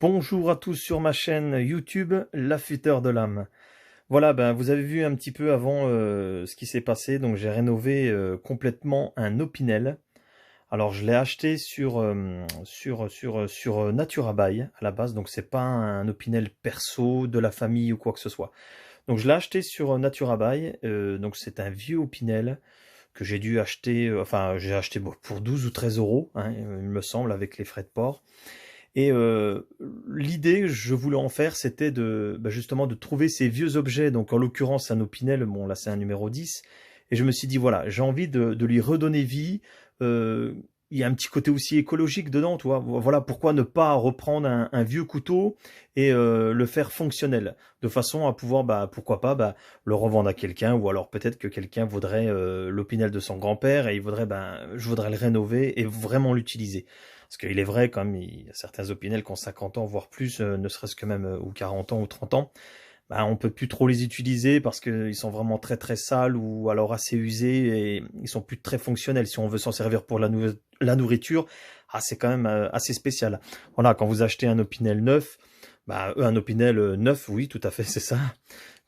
Bonjour à tous sur ma chaîne YouTube, l'Affûteur de l'âme. Voilà, vous avez vu un petit peu avant ce qui s'est passé, donc j'ai rénové complètement un Opinel. Alors je l'ai acheté sur Naturabuy à la base, donc c'est pas un Opinel perso de la famille ou quoi que ce soit. Donc je l'ai acheté sur Naturabuy, donc c'est un vieux Opinel que j'ai dû acheter, j'ai acheté pour 12 ou 13 euros, hein, il me semble, avec les frais de port. Et l'idée que je voulais en faire, c'était justement de trouver ces vieux objets, donc en l'occurrence un Opinel, bon là c'est un numéro 10, et je me suis dit voilà, j'ai envie de lui redonner vie, il y a un petit côté aussi écologique dedans, tu vois, voilà pourquoi ne pas reprendre un vieux couteau et le faire fonctionnel, de façon à pouvoir, pourquoi pas, le revendre à quelqu'un, ou alors peut-être que quelqu'un voudrait l'Opinel de son grand-père, et il voudrait, je voudrais le rénover et vraiment l'utiliser. Parce qu'il est vrai, quand même, il y a certains Opinel qui ont 50 ans, voire plus, ne serait-ce que même, ou 40 ans, ou 30 ans, on peut plus trop les utiliser parce qu'ils sont vraiment très très sales ou alors assez usés et ils sont plus très fonctionnels. Si on veut s'en servir pour la nourriture, c'est quand même assez spécial. Voilà, quand vous achetez un Opinel neuf, un Opinel neuf, oui, tout à fait, c'est ça.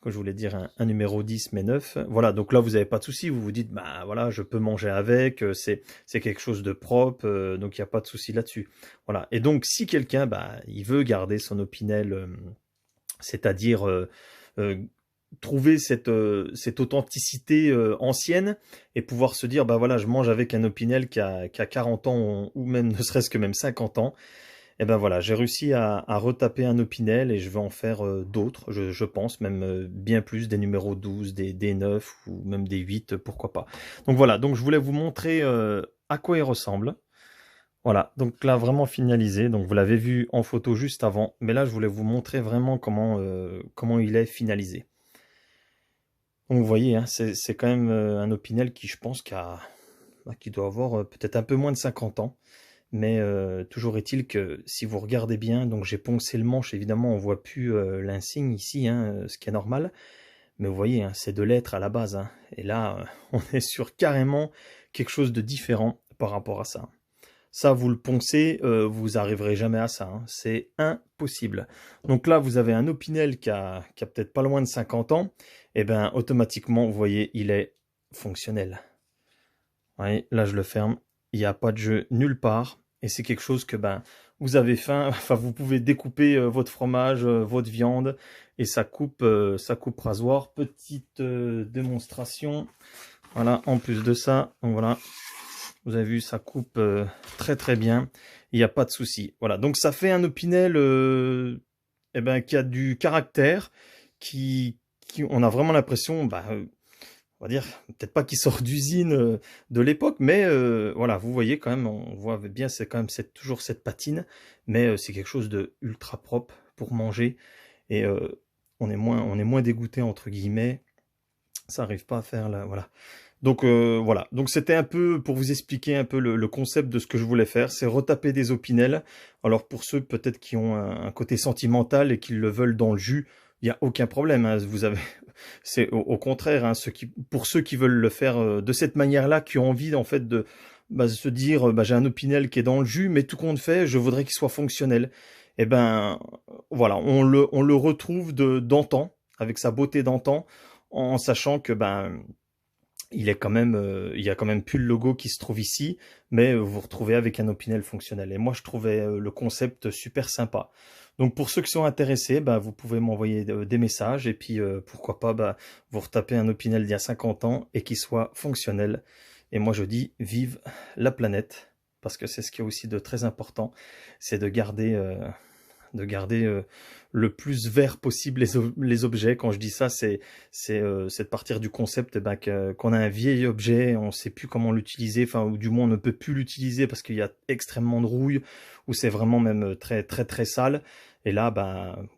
Quand je voulais dire un numéro 10 mais 9. Voilà, donc là vous n'avez pas de souci, vous vous dites voilà, je peux manger avec, c'est quelque chose de propre, donc il n'y a pas de souci là-dessus. Voilà. Et donc si quelqu'un il veut garder son Opinel, c'est-à-dire trouver cette authenticité ancienne et pouvoir se dire voilà, je mange avec un Opinel qui a 40 ans ou même ne serait-ce que même 50 ans. Et voilà, j'ai réussi à retaper un Opinel et je vais en faire d'autres, je pense, même bien plus, des numéros 12, des 9 ou même des 8, pourquoi pas. Donc voilà, donc je voulais vous montrer à quoi il ressemble. Voilà, donc là vraiment finalisé, donc vous l'avez vu en photo juste avant, mais là je voulais vous montrer vraiment comment il est finalisé. Donc vous voyez, hein, c'est quand même un Opinel qui je pense qui doit avoir peut-être un peu moins de 50 ans. Mais toujours est-il que si vous regardez bien, donc j'ai poncé le manche, évidemment on voit plus l'insigne ici, hein, ce qui est normal. Mais vous voyez, hein, c'est de l'être à la base. Hein, et là, on est sur carrément quelque chose de différent par rapport à ça. Ça, vous le poncez, vous arriverez jamais à ça. Hein, c'est impossible. Donc là, vous avez un Opinel qui a peut-être pas loin de 50 ans. Et automatiquement, vous voyez, il est fonctionnel. Vous voyez, là, je le ferme. Il n'y a pas de jeu nulle part. Et c'est quelque chose que vous avez faim. Enfin, vous pouvez découper votre fromage, votre viande. Et ça coupe rasoir. Petite démonstration. Voilà, en plus de ça, donc voilà. Vous avez vu, ça coupe très très bien. Il n'y a pas de souci. Voilà, donc ça fait un Opinel qui a du caractère. On a vraiment l'impression... on va dire, peut-être pas qu'il sort d'usine de l'époque, mais voilà, vous voyez quand même, on voit bien, c'est quand même toujours cette patine, mais c'est quelque chose de ultra propre pour manger, et on est moins dégoûté, entre guillemets, ça n'arrive pas à faire là, voilà. Donc voilà, donc c'était un peu pour vous expliquer un peu le concept de ce que je voulais faire, c'est retaper des Opinel. Alors pour ceux peut-être qui ont un côté sentimental et qui le veulent dans le jus, il n'y a aucun problème, hein. Vous avez, c'est au contraire, hein, pour ceux qui veulent le faire de cette manière-là, qui ont envie en fait de se dire j'ai un Opinel qui est dans le jus, mais tout compte fait, je voudrais qu'il soit fonctionnel. Et voilà, on le retrouve d'antan, avec sa beauté d'antan, en sachant que il y a quand même plus le logo qui se trouve ici, mais vous vous retrouvez avec un Opinel fonctionnel. Et moi, je trouvais le concept super sympa. Donc pour ceux qui sont intéressés, vous pouvez m'envoyer des messages et puis pourquoi pas vous retapez un Opinel d'il y a 50 ans et qui soit fonctionnel. Et moi je dis vive la planète, parce que c'est ce qui est aussi de très important, c'est de garder le plus vert possible les objets. Quand je dis ça, c'est de partir du concept qu'on a un vieil objet, on ne sait plus comment l'utiliser, enfin, ou du moins on ne peut plus l'utiliser parce qu'il y a extrêmement de rouille, ou c'est vraiment même très très très sale. Et là,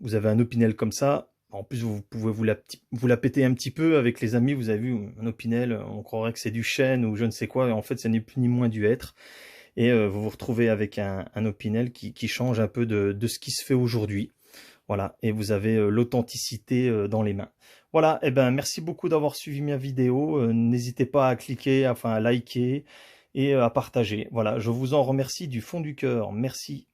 vous avez un Opinel comme ça, En plus, vous pouvez vous la péter un petit peu avec les amis. Vous avez vu, un Opinel, on croirait que c'est du chêne ou je ne sais quoi. Et en fait, ce n'est plus ni moins du hêtre. Et vous vous retrouvez avec un Opinel qui change un peu de ce qui se fait aujourd'hui. Voilà, et vous avez l'authenticité dans les mains. Voilà, et ben merci beaucoup d'avoir suivi ma vidéo. N'hésitez pas à cliquer, enfin à liker et à partager. Voilà, je vous en remercie du fond du cœur. Merci.